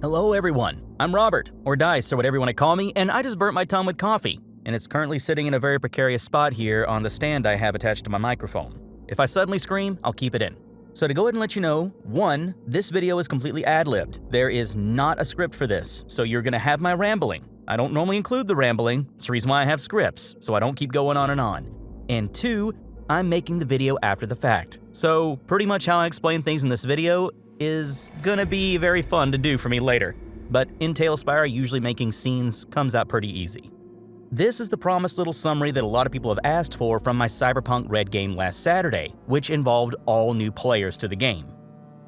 Hello everyone, I'm Robert, or Dice, or whatever you want to call me, and I just burnt my tongue with coffee, and it's currently sitting in a very precarious spot here on the stand I have attached to my microphone. If I suddenly scream, I'll keep it in. So to go ahead and let you know, 1, this video is completely ad-libbed. There is not a script for this, so you're gonna have my rambling. I don't normally include the rambling, it's the reason why I have scripts, so I don't keep going on. And 2, I'm making the video after the fact. So pretty much how I explain things in this video is gonna be very fun to do for me later. But in TaleSpire, usually making scenes comes out pretty easy. This is the promised little summary that a lot of people have asked for from my Cyberpunk Red game last Saturday, which involved all new players to the game.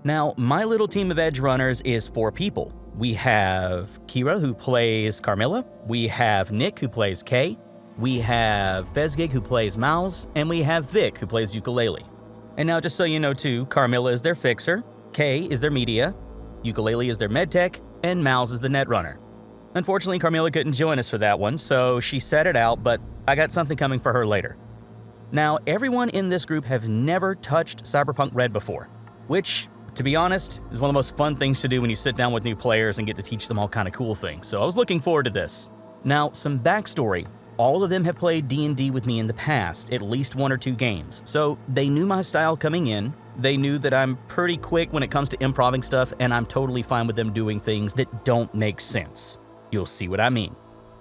Now, my little team of edge runners is 4 people. We have Kira, who plays Carmilla, we have Nick, who plays Kay, we have Fezgig, who plays Mouse, and we have Vic, who plays Ukulele. And now just so you know too, Carmilla is their fixer, Kay is their media, Ukulele is their medtech, and Mouse is the netrunner. Unfortunately, Carmilla couldn't join us for that one, so she sat it out, but I got something coming for her later. Now, everyone in this group have never touched Cyberpunk Red before, which, to be honest, is one of the most fun things to do when you sit down with new players and get to teach them all kind of cool things, so I was looking forward to this. Now, some backstory. All of them have played D&D with me in the past, at least 1 or 2 games, so they knew my style coming in, they knew that I'm pretty quick when it comes to improving stuff, and I'm totally fine with them doing things that don't make sense. You'll see what I mean.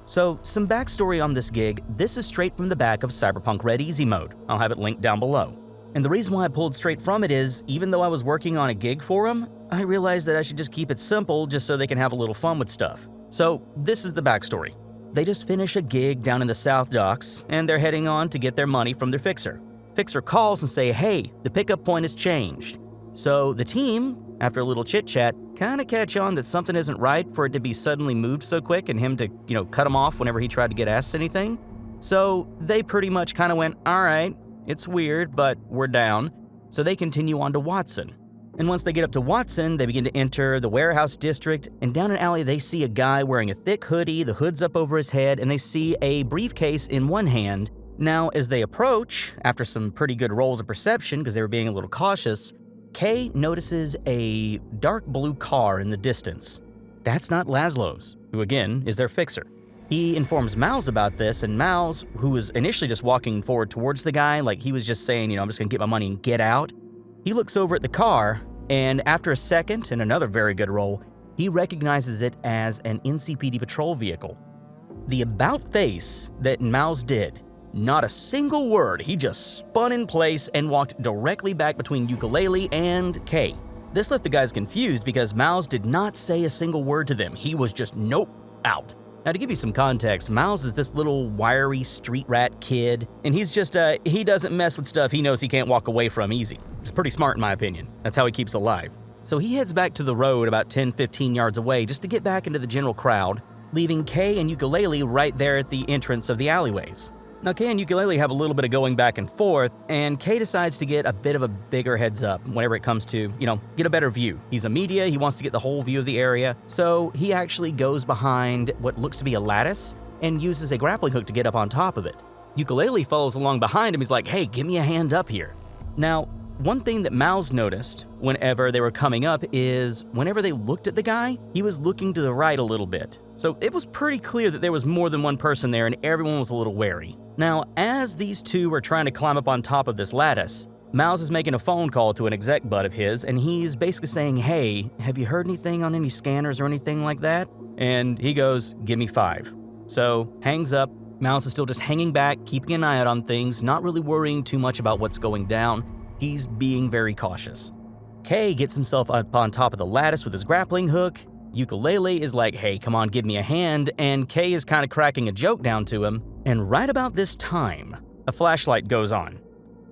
So, some backstory on this gig. This is straight from the back of Cyberpunk Red Easy Mode. I'll have it linked down below. And the reason why I pulled straight from it is, even though I was working on a gig for them, I realized that I should just keep it simple just so they can have a little fun with stuff. So, this is the backstory. They just finished a gig down in the South Docks, and they're heading on to get their money from their fixer. Fixer calls and say, hey, the pickup point has changed. So the team, after a little chit-chat, kind of catch on that something isn't right for it to be suddenly moved so quick and him to, cut him off whenever he tried to get asked anything. So they pretty much kind of went, all right, it's weird, but we're down. So they continue on to Watson. And once they get up to Watson, they begin to enter the warehouse district, and down an alley they see a guy wearing a thick hoodie, the hood's up over his head, and they see a briefcase in one hand. Now, as they approach, after some pretty good rolls of perception because they were being a little cautious, Kay notices a dark blue car in the distance. That's not Laszlo's, who again is their fixer. He informs Mouse about this, and Mouse, who was initially just walking forward towards the guy, like he was just saying, I'm just gonna get my money and get out, he looks over at the car, and after a second and another very good roll, he recognizes it as an NCPD patrol vehicle. The about face that Mouse did, not a single word, he just spun in place and walked directly back between Ukulele and Kay. This left the guys confused because Mouse did not say a single word to them. He was just nope, out. Now to give you some context, Mouse is this little wiry street rat kid, and he's just, he doesn't mess with stuff he knows he can't walk away from easy. It's pretty smart in my opinion. That's how he keeps alive. So he heads back to the road about 10-15 yards away just to get back into the general crowd, leaving Kay and Ukulele right there at the entrance of the alleyways. Now Kay and Ukulele have a little bit of going back and forth, and Kay decides to get a bit of a bigger heads up whenever it comes to, get a better view. He's a media, he wants to get the whole view of the area, so he actually goes behind what looks to be a lattice and uses a grappling hook to get up on top of it. Ukulele follows along behind him, he's like, hey, give me a hand up here. Now, one thing that Mouse noticed whenever they were coming up is whenever they looked at the guy, he was looking to the right a little bit. So it was pretty clear that there was more than one person there and everyone was a little wary. Now, as these two were trying to climb up on top of this lattice, Mouse is making a phone call to an exec bud of his, and he's basically saying, hey, have you heard anything on any scanners or anything like that? And he goes, give me 5. So, hangs up. Mouse is still just hanging back, keeping an eye out on things, not really worrying too much about what's going down. He's being very cautious. Kay gets himself up on top of the lattice with his grappling hook. Ukulele is like, hey, come on, give me a hand, and Kay is kind of cracking a joke down to him. And right about this time, a flashlight goes on.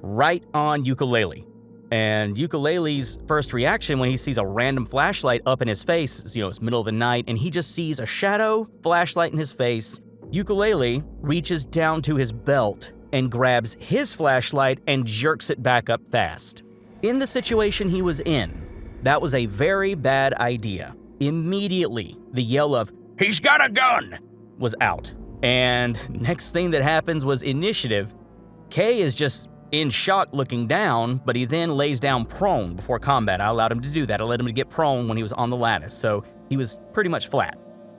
Right on Ukulele. And Ukulele's first reaction when he sees a random flashlight up in his face is, it's middle of the night, and he just sees a shadow flashlight in his face. Ukulele reaches down to his belt and grabs his flashlight and jerks it back up fast. In the situation he was in, that was a very bad idea. Immediately, the yell of, he's got a gun, was out. And next thing that happens was initiative. Kay is just in shock looking down, but he then lays down prone before combat. I allowed him to do that. I let him get prone when he was on the lattice, so he was pretty much flat.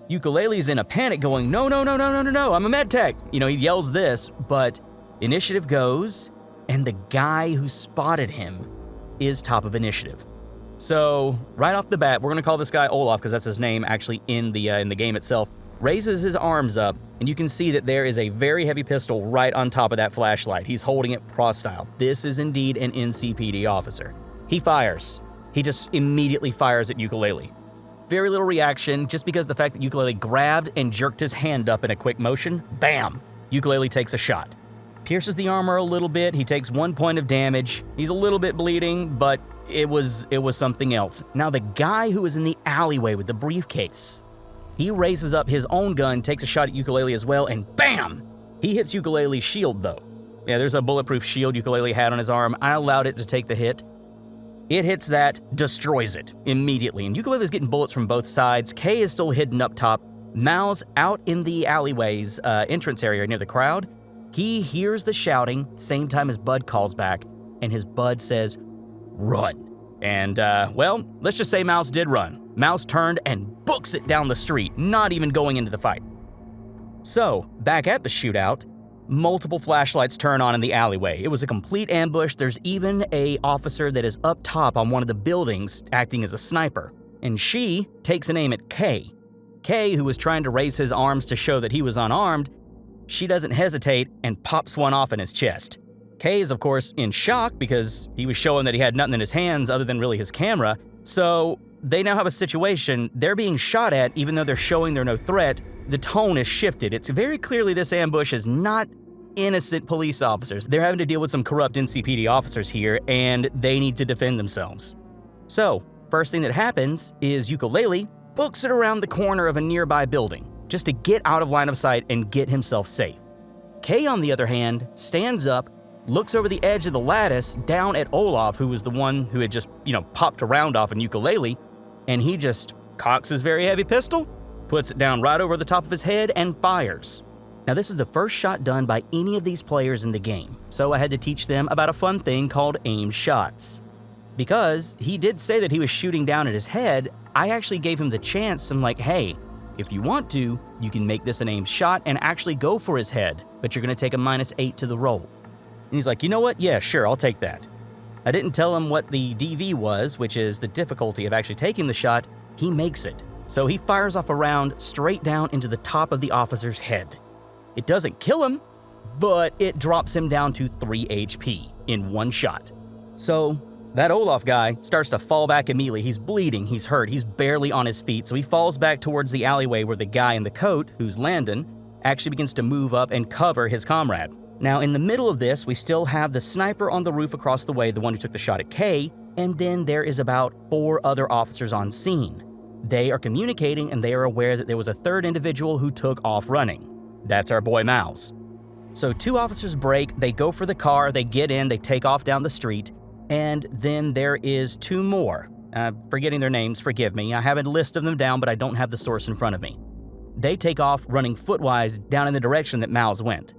Ukulele's in a panic going, no, no, no, no, no, no, no, I'm a med tech. He yells this, but initiative goes, and the guy who spotted him is top of initiative. So right off the bat, we're gonna call this guy Olaf because that's his name actually in the game itself. Raises his arms up, and you can see that there is a very heavy pistol right on top of that flashlight. He's holding it cross style. This is indeed an NCPD officer. He fires. He just immediately fires at Ukulele. Very little reaction, just because the fact that Ukulele grabbed and jerked his hand up in a quick motion, bam! Ukulele takes a shot. Pierces the armor a little bit, he takes 1 point of damage. He's a little bit bleeding, but it was something else. Now the guy who was in the alleyway with the briefcase, he raises up his own gun, takes a shot at Ukulele as well, and bam! He hits Ukulele's shield though. Yeah, there's a bulletproof shield Ukulele had on his arm. I allowed it to take the hit. It hits that, destroys it immediately, and Ukulele's getting bullets from both sides. Kay is still hidden up top. Mal's out in the alleyway's entrance area near the crowd. He hears the shouting, same time as Bud calls back, and his Bud says, run. And, well, let's just say Mouse did run. Mouse turned and books it down the street, not even going into the fight. So, back at the shootout, multiple flashlights turn on in the alleyway. It was a complete ambush. There's even an officer that is up top on one of the buildings acting as a sniper. And she takes an aim at Kay. Kay, who was trying to raise his arms to show that he was unarmed, she doesn't hesitate and pops one off in his chest. Kay is, of course, in shock because he was showing that he had nothing in his hands other than really his camera. So they now have a situation. They're being shot at, even though they're showing they're no threat. The tone is shifted. It's very clearly this ambush is not innocent police officers. They're having to deal with some corrupt NCPD officers here, and they need to defend themselves. So, first thing that happens is Ukulele books it around the corner of a nearby building, just to get out of line of sight and get himself safe. Kay, on the other hand, stands up, looks over the edge of the lattice down at Olaf, who was the one who had just, popped a round off in Ukulele, and he just cocks his very heavy pistol, puts it down right over the top of his head, and fires. Now, this is the first shot done by any of these players in the game, so I had to teach them about a fun thing called aimed shots. Because he did say that he was shooting down at his head, I actually gave him the chance. I'm like, hey, if you want to, you can make this an aimed shot and actually go for his head, but you're going to take a -8 to the roll. And he's like, you know what? Yeah, sure, I'll take that. I didn't tell him what the DV was, which is the difficulty of actually taking the shot. He makes it. So he fires off a round straight down into the top of the officer's head. It doesn't kill him, but it drops him down to 3 HP in one shot. So that Olaf guy starts to fall back immediately. He's bleeding, he's hurt, he's barely on his feet, so he falls back towards the alleyway where the guy in the coat, who's Landon, actually begins to move up and cover his comrade. Now, in the middle of this, we still have the sniper on the roof across the way, the one who took the shot at Kay, and then there is about 4 other officers on scene. They are communicating, and they are aware that there was a third individual who took off running. That's our boy Mouse. So 2 officers break, they go for the car, they get in, they take off down the street, and then there is 2 more. Forgetting their names, forgive me. I have a list of them down, but I don't have the source in front of me. They take off running footwise down in the direction that Mouse went.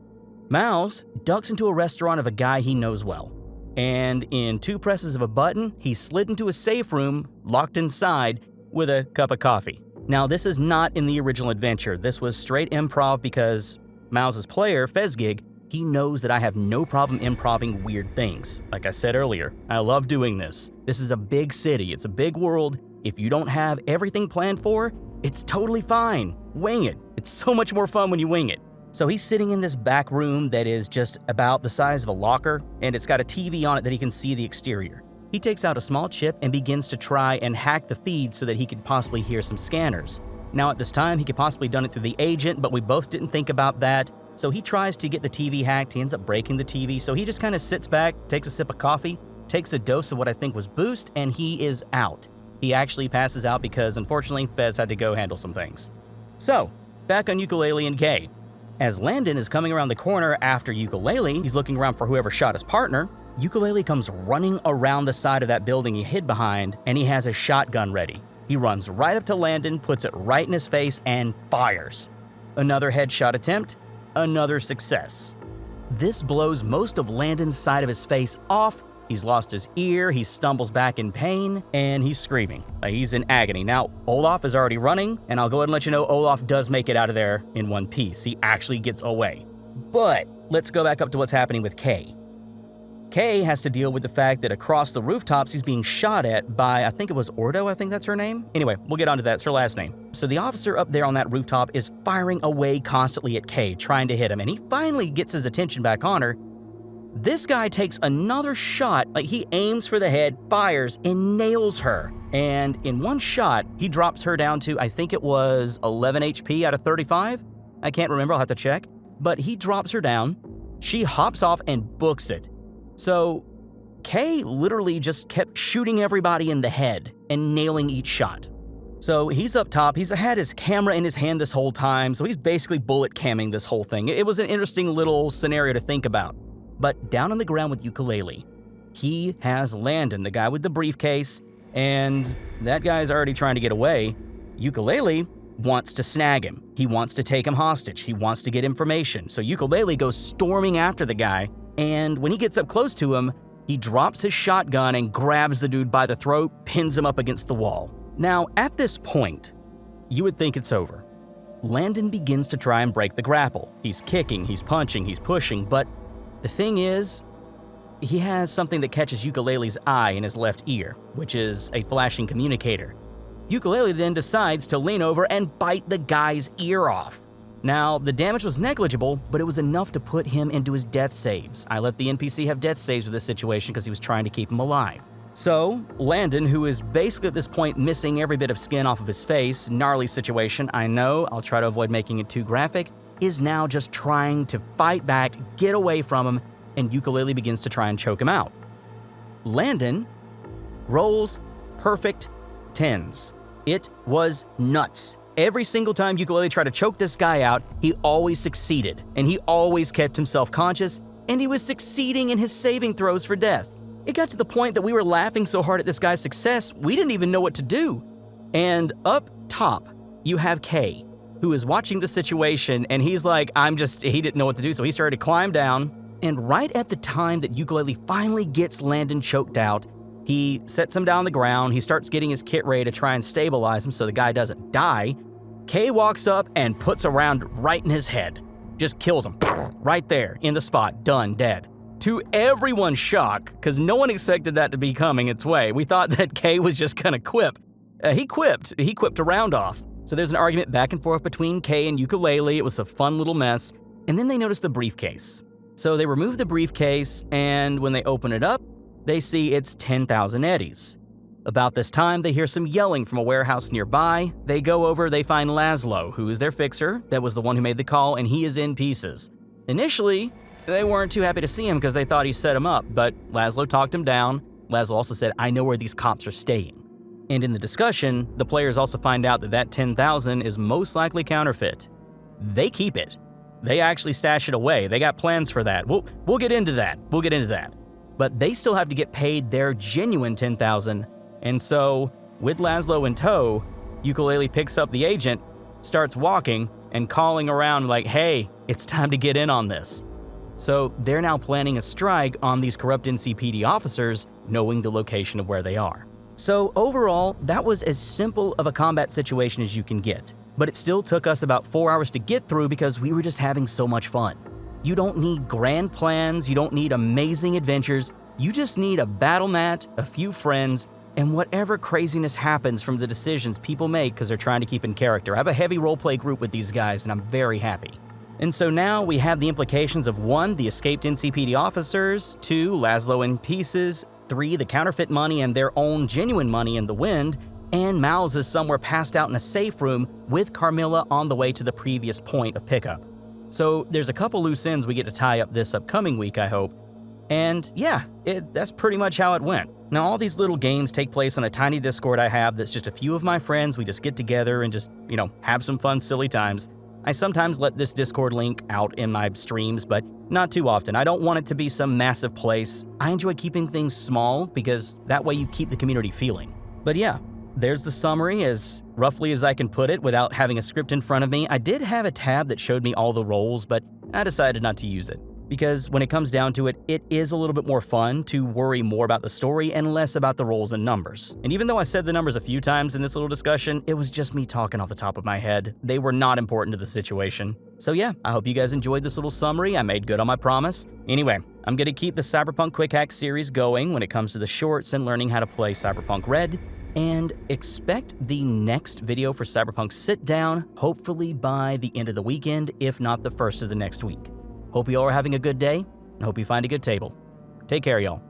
Mouse ducks into a restaurant of a guy he knows well, and in 2 presses of a button, he slid into a safe room, locked inside, with a cup of coffee. Now, this is not in the original adventure. This was straight improv because Mouse's player, Fezgig, he knows that I have no problem improving weird things. Like I said earlier, I love doing this. This is a big city, it's a big world. If you don't have everything planned for, it's totally fine. Wing it. It's so much more fun when you wing it. So he's sitting in this back room that is just about the size of a locker, and it's got a TV on it that he can see the exterior. He takes out a small chip and begins to try and hack the feed so that he could possibly hear some scanners. Now at this time, he could possibly done it through the agent, but we both didn't think about that. So he tries to get the TV hacked, he ends up breaking the TV, so he just kind of sits back, takes a sip of coffee, takes a dose of what I think was boost, and he is out. He actually passes out because, unfortunately, Fez had to go handle some things. So, back on Ukulele and Kay. As Landon is coming around the corner after Ukulele, he's looking around for whoever shot his partner. Ukulele comes running around the side of that building he hid behind, and he has a shotgun ready. He runs right up to Landon, puts it right in his face, and fires. Another headshot attempt, another success. This blows most of Landon's side of his face off. He's lost his ear, he stumbles back in pain, and he's screaming. He's in agony. Now, Olaf is already running, and I'll go ahead and let you know Olaf does make it out of there in one piece. He actually gets away. But let's go back up to what's happening with Kay. Kay has to deal with the fact that across the rooftops he's being shot at by, I think it was Ordo, I think that's her name? Anyway, we'll get onto that, it's her last name. So the officer up there on that rooftop is firing away constantly at Kay, trying to hit him, and he finally gets his attention back on her. This guy takes another shot, he aims for the head, fires, and nails her. And in one shot, he drops her down to, I think it was 11 HP out of 35? I can't remember, I'll have to check. But he drops her down, she hops off and books it. So, Kay literally just kept shooting everybody in the head and nailing each shot. So he's up top, he's had his camera in his hand this whole time, so he's basically bullet camming this whole thing. It was an interesting little scenario to think about. But down on the ground with Ukulele, he has Landon, the guy with the briefcase, and that guy's already trying to get away. Ukulele wants to snag him. He wants to take him hostage. He wants to get information. So Ukulele goes storming after the guy, and when he gets up close to him, he drops his shotgun and grabs the dude by the throat, pins him up against the wall. Now, at this point, you would think it's over. Landon begins to try and break the grapple. He's kicking, he's punching, he's pushing, but the thing is, he has something that catches Ukulele's eye in his left ear, which is a flashing communicator. Ukulele then decides to lean over and bite the guy's ear off. Now, the damage was negligible, but it was enough to put him into his death saves. I let the NPC have death saves with this situation because he was trying to keep him alive. So, Landon, who is basically at this point missing every bit of skin off of his face, gnarly situation, I know, I'll try to avoid making it too graphic, is now just trying to fight back, get away from him, and Ukulele begins to try and choke him out. Landon rolls perfect 10s. It was nuts. Every single time Ukulele tried to choke this guy out, he always succeeded, and he always kept himself conscious, and he was succeeding in his saving throws for death. It got to the point that we were laughing so hard at this guy's success, we didn't even know what to do. And up top, you have Kay, who is watching the situation, and he's like, he didn't know what to do, so he started to climb down, and right at the time that Ukulele finally gets Landon choked out, he sets him down on the ground, he starts getting his kit ready to try and stabilize him so the guy doesn't die. Kay walks up and puts a round right in his head. Just kills him. Right there, in the spot, done, dead. To everyone's shock, because no one expected that to be coming its way, we thought that Kay was just gonna quip. He quipped a round off. So there's an argument back and forth between Kay and Ukulele, it was a fun little mess, and then they notice the briefcase. So they remove the briefcase, and when they open it up, they see it's 10,000 eddies. About this time, they hear some yelling from a warehouse nearby. They go over, they find Laszlo, who is their fixer, that was the one who made the call, and he is in pieces. Initially, they weren't too happy to see him because they thought he set him up, but Laszlo talked him down. Laszlo also said, I know where these cops are staying. And in the discussion, the players also find out that 10,000 is most likely counterfeit. They keep it. They actually stash it away. They got plans for that. We'll get into that. But they still have to get paid their genuine 10,000. And so, with Laszlo in tow, Ukulele picks up the agent, starts walking, and calling around like, hey, it's time to get in on this. So they're now planning a strike on these corrupt NCPD officers, knowing the location of where they are. So overall, that was as simple of a combat situation as you can get. But it still took us about 4 hours to get through because we were just having so much fun. You don't need grand plans, you don't need amazing adventures, you just need a battle mat, a few friends, and whatever craziness happens from the decisions people make because they're trying to keep in character. I have a heavy roleplay group with these guys, and I'm very happy. And so now we have the implications of 1, the escaped NCPD officers, 2, Laszlo in pieces, 3, the counterfeit money and their own genuine money in the wind, and Miles is somewhere passed out in a safe room with Carmilla on the way to the previous point of pickup. So there's a couple loose ends we get to tie up this upcoming week, I hope. And yeah, that's pretty much how it went. Now all these little games take place on a tiny Discord I have that's just a few of my friends. We just get together and just, have some fun, silly times. I sometimes let this Discord link out in my streams, but not too often. I don't want it to be some massive place. I enjoy keeping things small because that way you keep the community feeling. But yeah, there's the summary as roughly as I can put it without having a script in front of me. I did have a tab that showed me all the roles, but I decided not to use it. Because when it comes down to it, it is a little bit more fun to worry more about the story and less about the rolls and numbers. And even though I said the numbers a few times in this little discussion, it was just me talking off the top of my head. They were not important to the situation. So yeah, I hope you guys enjoyed this little summary. I made good on my promise. Anyway, I'm gonna keep the Cyberpunk Quick Hack series going when it comes to the shorts and learning how to play Cyberpunk Red. And expect the next video for Cyberpunk Sit Down, hopefully by the end of the weekend, if not the first of the next week. Hope you all are having a good day, and hope you find a good table. Take care, y'all.